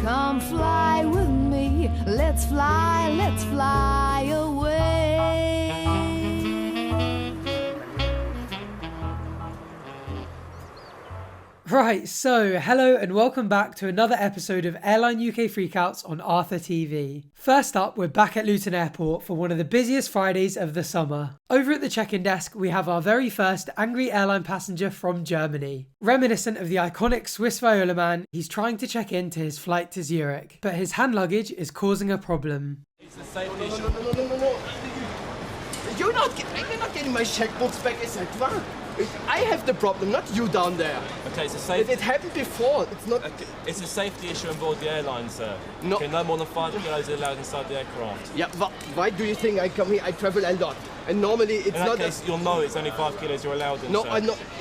Come fly with me, let's fly away. Right, so hello and welcome back to another episode of Airline UK Freakouts on arthurtv. First up, we're back at Luton Airport for one of the busiest Fridays of the summer. Over at the check-in desk, we have our very first angry airline passenger from Germany. Reminiscent of the iconic Swiss YLYL man, he's trying to check in to his flight to Zurich, but his hand luggage is causing a problem. It's the safety issue. No. You're not getting my checkbooks back, etc. I have the problem, not you down there. Okay, it's a safety. It happened before. It's not. Okay, it's a safety issue on board the airline, sir. No. Okay, no more than 5 kilos are allowed inside the aircraft. Yeah, why do you think I come here? I travel a lot, and normally it's in that not. Case, you'll know it's only 5 kilos you're allowed in. No, sir.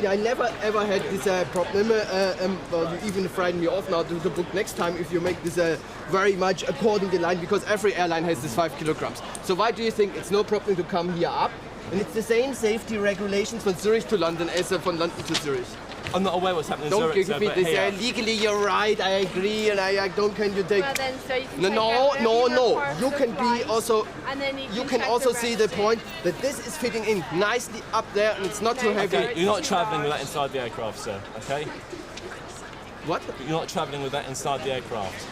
I never ever had this problem. Well, you even frighten me off now to book next time if you make this very much according to the line, because every airline has this 5 kilograms. So why do you think it's no problem to come here up? And it's the same safety regulations from Zurich to London as from London to Zurich. I'm not aware what's happening in Don't Zurich, give sir, me but this. here. Legally, you're right. I agree, and I don't. Can you take? Well, then, so you can No. take You can be also. and then You can also see the point that this is fitting in nicely up there, and it's not too heavy. Okay, you're not travelling with that inside the aircraft, sir. Okay? What? You're not travelling with that inside the aircraft.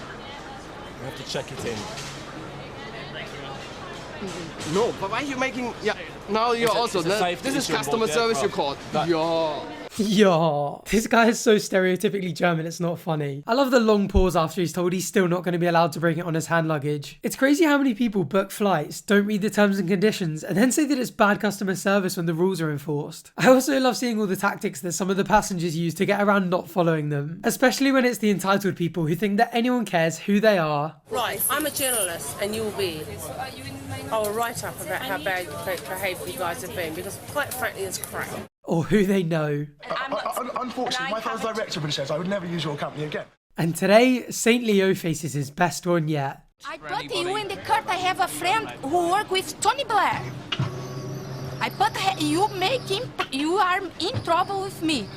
You have to check it in. No, but why are you making? Yeah. Now you're also. This is customer service. You called. Yeah. Yeah, this guy is so stereotypically German, it's not funny. I love the long pause after he's told he's still not going to be allowed to bring it on his hand luggage. It's crazy how many people book flights, don't read the terms and conditions, and then say that it's bad customer service when the rules are enforced. I also love seeing all the tactics that some of the passengers use to get around not following them, especially when it's the entitled people who think that anyone cares who they are. Right, I'm a journalist and you'll be. I will write up about how bad behaved you guys have been, because quite frankly it's crap. Or who they know. Unfortunately, my father's director of British Airways, I would never use your company again. And today, St. Leo faces his best one yet. I put you in the cart. I have a friend who works with Tony Blair. I put you are in trouble with me.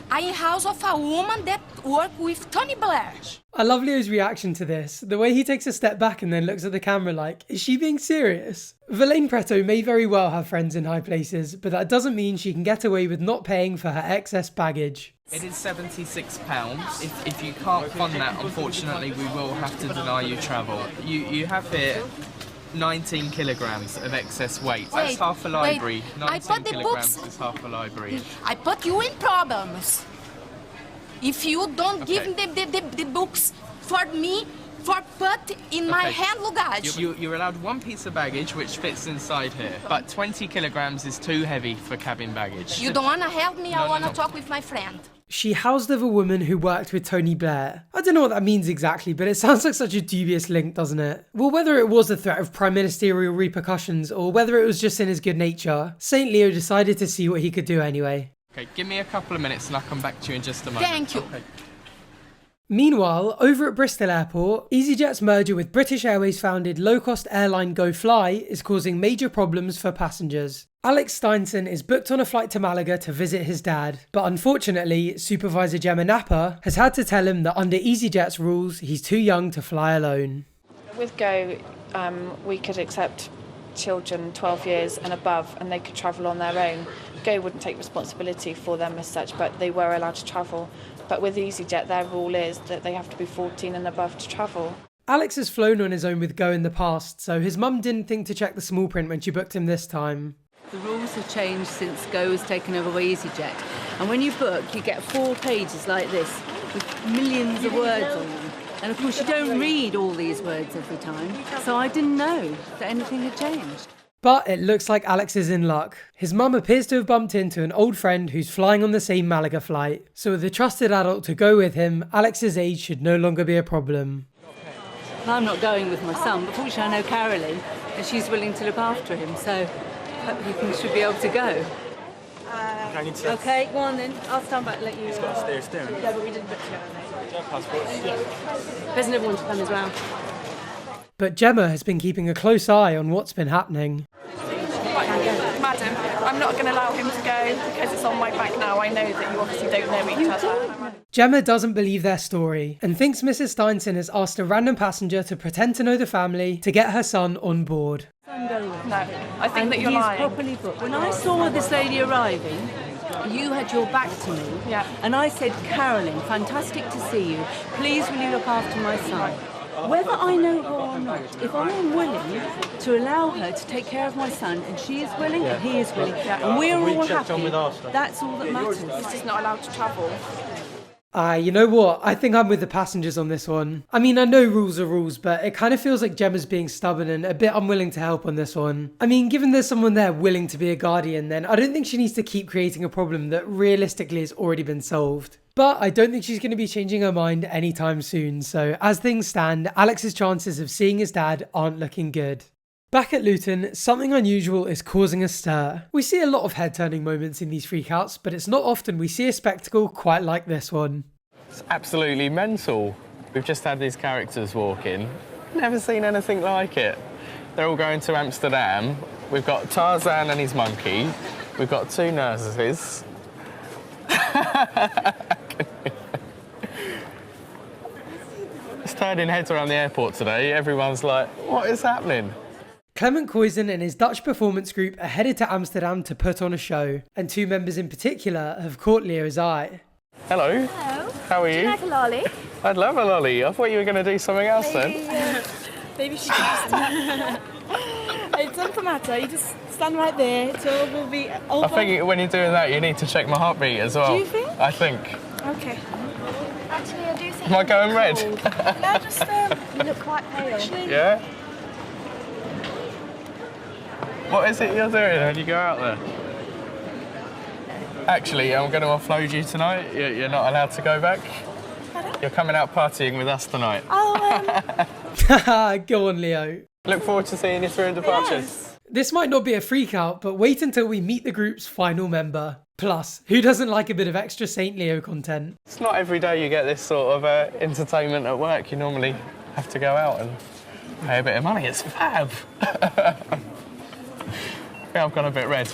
I in house of a woman that work with Tony Blair. I love Leo's reaction to this. The way he takes a step back and then looks at the camera like, is she being serious? Verlaine Preto may very well have friends in high places, but that doesn't mean she can get away with not paying for her excess baggage. It is £76. If you can't fund that, unfortunately, we will have to deny you travel. You have here 19 kilograms of excess weight. That's half a library. 19 kilograms is half a library. I put you in problems. If you don't give the books for me, for put in my hand luggage. You're allowed one piece of baggage which fits inside here, but 20 kilograms is too heavy for cabin baggage. You don't want to help me? I want to talk with my friend. She housed of a woman who worked with Tony Blair. I don't know what that means exactly, but it sounds like such a dubious link, doesn't it? Well, whether it was a threat of prime ministerial repercussions or whether it was just in his good nature, St. Leo decided to see what he could do anyway. Okay, give me a couple of minutes and I'll come back to you in just a moment. Thank you. Okay. Meanwhile, over at Bristol Airport, easyjet's merger with British Airways founded low-cost airline GoFly is causing major problems for passengers. Alex Steinson is booked on a flight to Malaga to visit his dad, but unfortunately, Supervisor Gemma Napper has had to tell him that under easyjet's rules, he's too young to fly alone. With Go, we could accept children 12 years and above, and they could travel on their own. Go wouldn't take responsibility for them as such, but they were allowed to travel. But with easyjet, their rule is that they have to be 14 and above to travel. Alex has flown on his own with Go in the past, so his mum didn't think to check the small print when she booked him this time. The rules have changed since Go was taken over by easyjet. And when you book, you get 4 pages like this with millions of words on them. And of course, you don't read all these words every time. So I didn't know that anything had changed. But it looks like Alex is in luck. His mum appears to have bumped into an old friend who's flying on the same Malaga flight. So with a trusted adult to go with him, Alex's age should no longer be a problem. I'm not going with my son, but fortunately I know Carolyn, and she's willing to look after him, so hopefully he should be able to go. Okay, go on then. I'll stand back and let you... He's got a steering. Yeah, but we didn't book together. There's another one to come as well. But Gemma has been keeping a close eye on what's been happening. Madam, I'm not going to allow him to go because it's on my back now. I know that you obviously don't know each other. Gemma doesn't believe their story and thinks Mrs. Steinson has asked a random passenger to pretend to know the family to get her son on board. No, I think that you're lying. Properly booked. When I saw this lady arriving, you had your back to me, and I said, Carolyn, fantastic to see you. Please will you look after my son? Whether I know her or not, if I am willing to allow her to take care of my son, and she is willing, and he is willing, and we're all happy, that's all that matters. He's just not allowed to travel. You know what? I think I'm with the passengers on this one. I mean, I know rules are rules, but it kind of feels like Gemma's being stubborn and a bit unwilling to help on this one. I mean, given there's someone there willing to be a guardian, then I don't think she needs to keep creating a problem that realistically has already been solved. But I don't think she's going to be changing her mind anytime soon, so as things stand, Alex's chances of seeing his dad aren't looking good. Back at Luton, something unusual is causing a stir. We see a lot of head-turning moments in these freakouts, but it's not often we see a spectacle quite like this one. It's absolutely mental. We've just had these characters walk in. Never seen anything like it. They're all going to Amsterdam. We've got Tarzan and his monkey. We've got 2 nurses. It's turning heads around the airport today. Everyone's like, what is happening? Clement Koysen and his Dutch performance group are headed to Amsterdam to put on a show, and 2 members in particular have caught Leo's eye. Hello. Hello. How are you? Would you like a lolly? I'd love a lolly. I thought you were going to do something else then. Maybe she just... It doesn't matter, you just stand right there, it all will be over. I think when you're doing that, you need to check my heartbeat as well. Do you think? I think. Okay. Actually, I do think... Am I going red? No, just, you look quite pale. Actually, Yeah? What is it you're doing when you go out there? Actually, I'm going to offload you tonight. You're not allowed to go back. Pardon? You're coming out partying with us tonight. Oh, Go on, Leo. Look forward to seeing you through departures. yes. This might not be a freak out, but wait until we meet the group's final member. Plus, who doesn't like a bit of extra Saint Leo content? It's not every day you get this sort of entertainment at work. You normally have to go out and pay a bit of money. It's fab. Yeah, I've gone a bit red.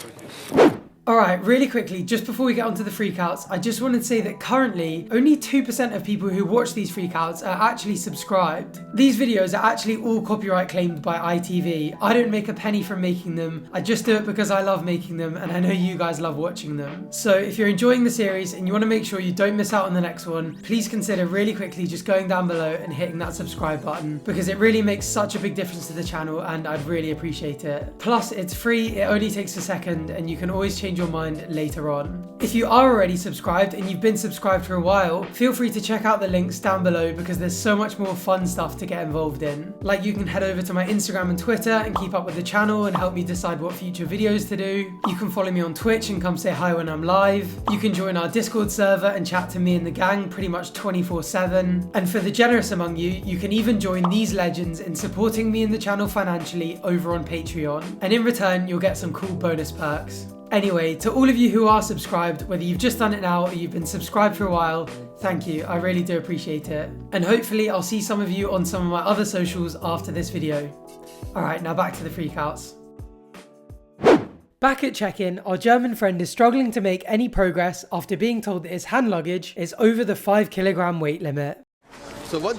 Alright, really quickly, just before we get onto the freakouts, I just wanted to say that currently, only 2% of people who watch these freakouts are actually subscribed. These videos are actually all copyright claimed by ITV. I don't make a penny from making them, I just do it because I love making them and I know you guys love watching them. So if you're enjoying the series and you want to make sure you don't miss out on the next one, please consider really quickly just going down below and hitting that subscribe button because it really makes such a big difference to the channel and I'd really appreciate it. Plus, it's free, it only takes a second and you can always change your mind later on. If you are already subscribed and you've been subscribed for a while, feel free to check out the links down below because there's so much more fun stuff to get involved in. Like you can head over to my Instagram and Twitter and keep up with the channel and help me decide what future videos to do. You can follow me on Twitch and come say hi when I'm live. You can join our Discord server and chat to me and the gang pretty much 24/7. And for the generous among you, you can even join these legends in supporting me and the channel financially over on Patreon. And in return, you'll get some cool bonus perks. Anyway, to all of you who are subscribed, whether you've just done it now or you've been subscribed for a while, thank you, I really do appreciate it. And hopefully I'll see some of you on some of my other socials after this video. Alright, now back to the freakouts. Back at check-in, our German friend is struggling to make any progress after being told that his hand luggage is over the 5 kilogram weight limit. So what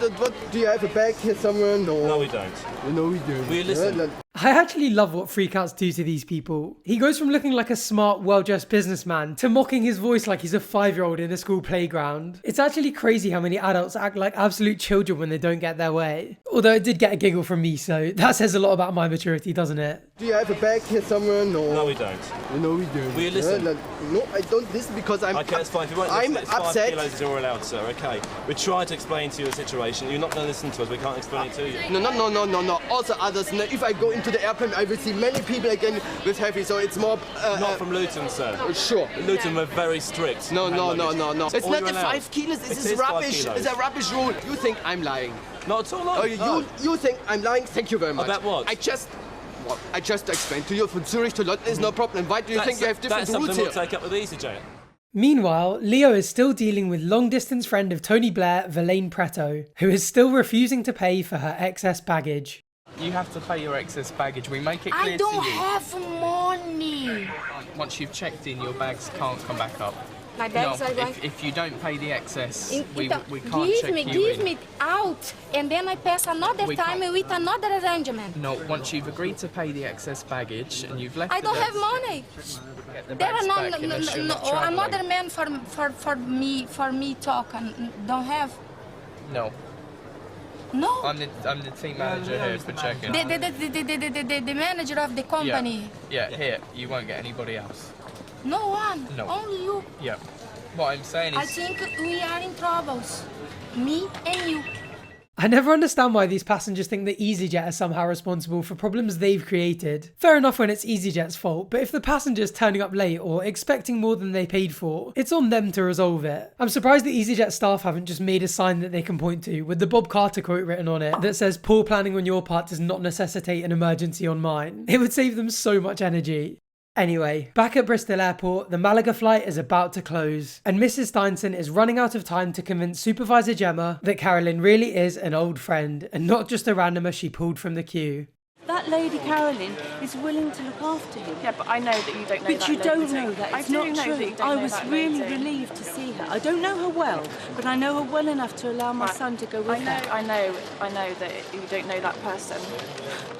do you have a bag here somewhere? No, we don't. No, we do. We listen. I actually love what freakouts do to these people. He goes from looking like a smart, well-dressed businessman to mocking his voice like he's a 5-year-old in a school playground. It's actually crazy how many adults act like absolute children when they don't get their way. Although it did get a giggle from me, so that says a lot about my maturity, doesn't it? Do you have a bag here somewhere? No, we don't. No, we do. We listen. No, I don't listen because I'm. Okay, that's fine. If you won't I'm listen, it's upset. 5 kilos is all allowed, sir. Okay. We're trying to explain to you the situation. You're not going to listen to us. We can't explain it to you. No. Also others. If I go into the airplane, I will see many people again with heavy. So it's more. Not from Luton, sir. Sure. Luton were very strict. No. That's It's all not you're the allowed. 5 kilos. This It is rubbish. 5 It's a rubbish rule. You think I'm lying? Not at all. No. Oh, you think I'm lying? Thank you very much. About what? I just explained to you from Zurich to London is no problem. Why do you think you have different that's rules something here? we'll take up with easyjet. Meanwhile, Leo is still dealing with long-distance friend of Tony Blair, Verlaine Preto, who is still refusing to pay for her excess baggage. You have to pay your excess baggage. We make it clear to you. I don't have money. Once you've checked in, your bags can't come back up. My bags No, are going... if you don't pay the excess, we Então, can't check you give in. me out, and then I pass another We time can't. with another arrangement. No, once you've agreed to pay the excess baggage and you've left I don't the have money. get the There bags are back unless you're not travelling. another man for me talk and don't have. No, No. I'm the team manager here for checking. The manager of the company. Yeah, here, you won't get anybody else. No one. No. Only you. Yeah. What I'm saying I is, think we are in troubles. Me and you. I never understand why these passengers think that easyJet is somehow responsible for problems they've created. Fair enough when it's easyJet's fault, but if the passenger's turning up late or expecting more than they paid for, it's on them to resolve it. I'm surprised the easyJet staff haven't just made a sign that they can point to with the Bob Carter quote written on it that says poor planning on your part does not necessitate an emergency on mine. It would save them so much energy. Anyway, back at Bristol Airport, the Malaga flight is about to close, and Mrs. Steinson is running out of time to convince Supervisor Gemma that Carolyn really is an old friend and not just a randomer she pulled from the queue. That lady Carolyn is willing to look after him. Yeah, but I know that you don't know that. But you don't lady. know that. It's I do not know true. that you don't I know was that really lady. relieved to see her. I don't know her well, but I know her well enough to allow my son to go with her. I know that you don't know that person.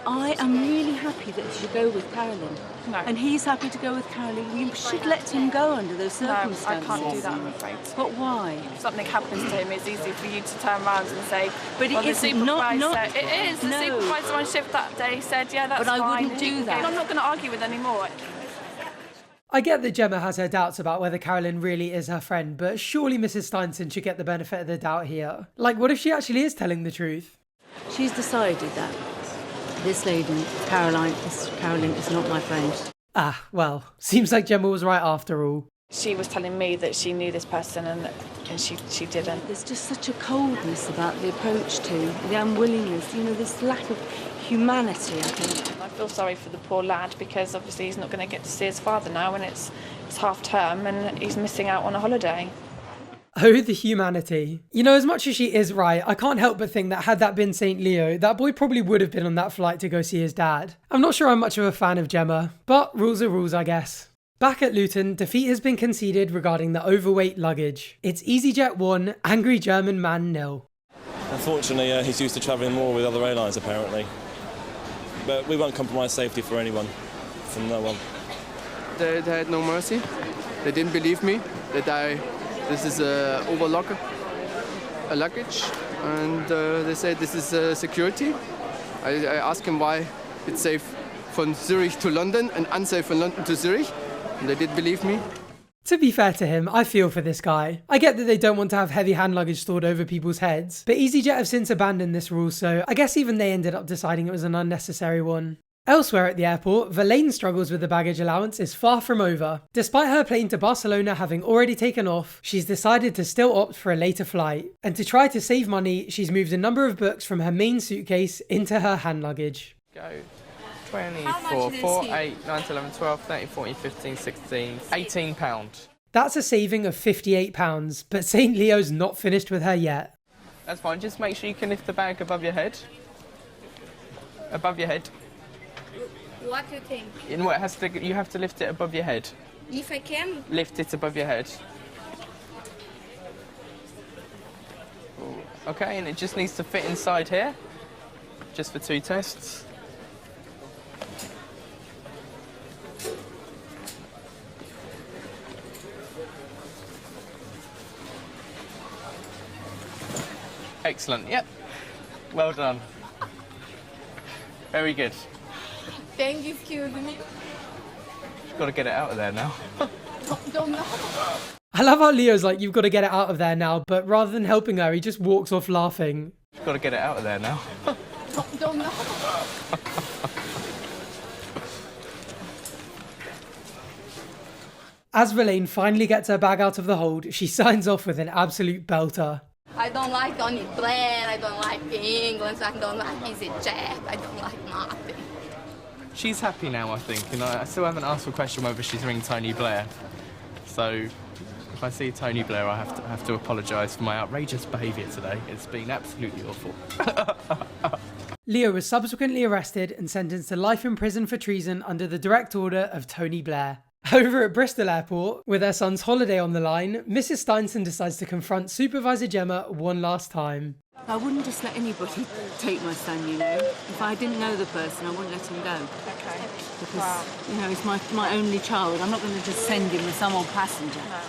I am really happy that you should go with Carolyn. No. And he's happy to go with Carolyn. You should let him go under those No, I circumstances. can't do that, I'm afraid. But why? If something happens to him, it's easy for you to turn around and say, But it well, the isn't, not- supervisor... It is. The no. supervisor on shift that day said, yeah, that's But I fine. wouldn't do that. I'm not going to argue with anymore. I get that Gemma has her doubts about whether Carolyn really is her friend, but surely Mrs. Steinson should get the benefit of the doubt here. Like, what if she actually is telling the truth? She's decided that this lady, Carolyn, is not my friend. Ah, well, seems like Gemma was right after all. She was telling me that she knew this person and she didn't. There's just such a coldness about the approach to, the unwillingness, this lack of humanity, I think. I feel sorry for the poor lad because obviously he's not going to get to see his father now and it's half term and he's missing out on a holiday. Oh, the humanity. As much as she is right, I can't help but think that had that been St. Leo, that boy probably would have been on that flight to go see his dad. I'm not sure I'm much of a fan of Gemma, but rules are rules, I guess. Back at Luton, defeat has been conceded regarding the overweight luggage. It's easyJet 1, angry German man 0. Unfortunately, he's used to travelling more with other airlines, apparently. But we won't compromise safety for anyone, from no one. They had no mercy. They didn't believe me that this is a luggage, and they said this is security. I asked him why it's safe from Zurich to London and unsafe from London to Zurich, and they didn't believe me. To be fair to him, I feel for this guy. I get that they don't want to have heavy hand luggage stored over people's heads, but easyJet have since abandoned this rule, so I guess even they ended up deciding it was an unnecessary one. Elsewhere at the airport, Willne's struggles with the baggage allowance is far from over. Despite her plane to Barcelona having already taken off, she's decided to still opt for a later flight. And to try to save money, she's moved a number of books from her main suitcase into her hand luggage. go 24, 4, 8, 9, 11, 12, 13, 14, 15, 16, £18. That's a saving of £58, but St. Leo's not finished with her yet. That's fine, just make sure you can lift the bag above your head. Above your head. What do you think? You have to lift it above your head. If I can? Lift it above your head. Okay, and it just needs to fit inside here. Just for 2 tests. Excellent, yep. Well done. Very good. Thank you, excuse me. You've got to get it out of there now. Don't know. I love how Leo's like, you've got to get it out of there now, but rather than helping her, he just walks off laughing. You've got to get it out of there now. Don't know. As Willne finally gets her bag out of the hold, she signs off with an absolute belter. I don't like Tony Blair, I don't like England, I don't like easyJet, I don't like nothing. She's happy now, I think, and I still haven't asked the question whether she's ringing Tony Blair. So, if I see Tony Blair, I have to apologise for my outrageous behaviour today. It's been absolutely awful. Leo was subsequently arrested and sentenced to life in prison for treason under the direct order of Tony Blair. Over at Bristol Airport, with their son's holiday on the line, Mrs. Steinson decides to confront Supervisor Gemma one last time. I wouldn't just let anybody take my son, you know. If I didn't know the person, I wouldn't let him go. Okay. Because, you know, he's my only child. I'm not going to just send him with some old passenger. No.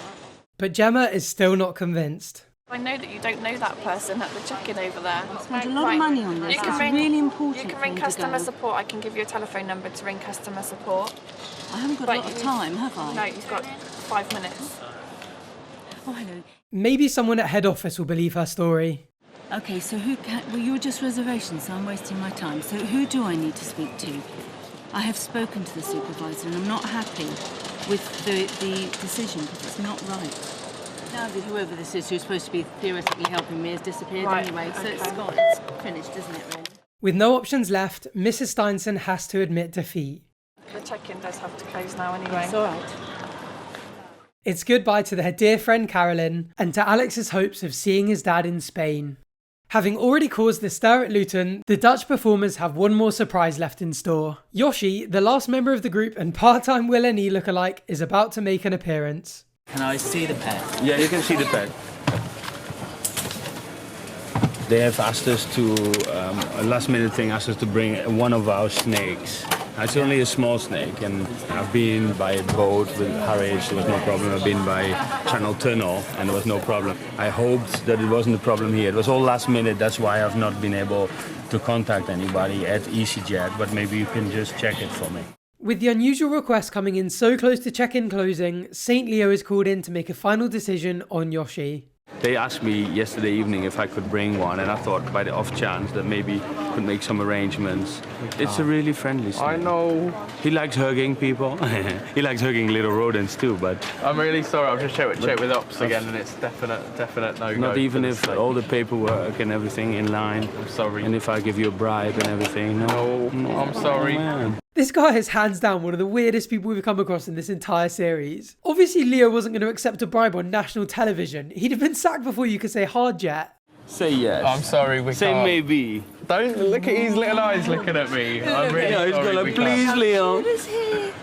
But Gemma is still not convinced. I know that you don't know that person at the check-in over there. I spent a lot of money on this. It's really important. You can ring customer support. I can give you a telephone number to ring customer support. I haven't got a lot of time, have I? No, you've got 5 minutes. Oh, hello. Maybe someone at head office will believe her story. Okay, so well, you were just reservations, so I'm wasting my time. So who do I need to speak to? I have spoken to the supervisor and I'm not happy with the decision because it's not right. Now whoever this is who's supposed to be theoretically helping me has disappeared anyway, so it's gone. It's finished, isn't it, really? With no options left, Mrs. Steinson has to admit defeat. The check-in does have to close now anyway. It's all right. It's goodbye to their dear friend Carolyn and to Alex's hopes of seeing his dad in Spain. Having already caused the stir at Luton, the Dutch performers have one more surprise left in store. Yoshi, the last member of the group and part-time willne lookalike, is about to make an appearance. Can I see the pet? Yeah, you can see the pet. They have asked us to, a last minute thing, asked us to bring one of our snakes. It's only a small snake, and I've been by boat with Harwich, there was no problem. I've been by Channel Tunnel, and there was no problem. I hoped that it wasn't a problem here. It was all last minute, that's why I've not been able to contact anybody at easyjet, but maybe you can just check it for me. With the unusual request coming in so close to check-in closing, St. Leo is called in to make a final decision on Yoshi. They asked me yesterday evening if I could bring one, and I thought by the off chance that maybe I could make some arrangements. It's a really friendly snake. I know. He likes hugging people. He likes hugging little rodents too, but... I'm really sorry, I've just checked with Ops again and it's definite no-go. Not even if all the paperwork and everything in line. I'm sorry. And if I give you a bribe and everything. No, I'm sorry. Man. This guy is hands down one of the weirdest people we've come across in this entire series. Obviously Leo wasn't going to accept a bribe on national television. He'd have been sacked before you could say hard yet. Say yes. I'm sorry, we say can't. Maybe. Don't look at his little eyes looking at me. I'm really sorry. He's gonna, please, Leo.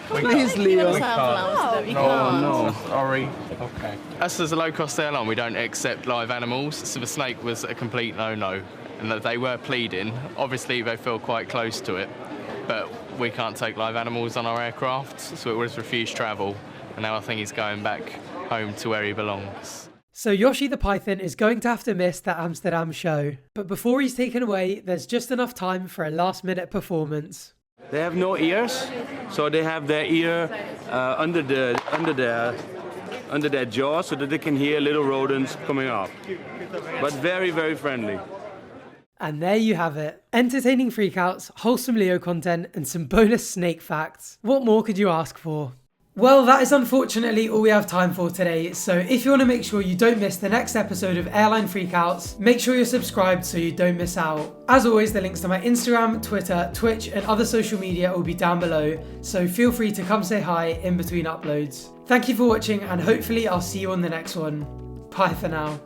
Please, Leo. No, sorry. Okay. Us as a low-cost airline, we don't accept live animals, so the snake was a complete no-no. And that they were pleading. Obviously, they feel quite close to it, but we can't take live animals on our aircraft, so it was refused travel. And now I think he's going back home to where he belongs. So Yoshi the Python is going to have to miss that Amsterdam show. But before he's taken away, there's just enough time for a last-minute performance. They have no ears, so they have their ear under their jaw so that they can hear little rodents coming up. But very, very friendly. And there you have it. Entertaining freakouts, wholesome Leo content, and some bonus snake facts. What more could you ask for? Well, that is unfortunately all we have time for today, so if you want to make sure you don't miss the next episode of Airline Freakouts, make sure you're subscribed so you don't miss out. As always, the links to my Instagram, Twitter, Twitch and other social media will be down below, so feel free to come say hi in between uploads. Thank you for watching and hopefully I'll see you on the next one. Bye for now.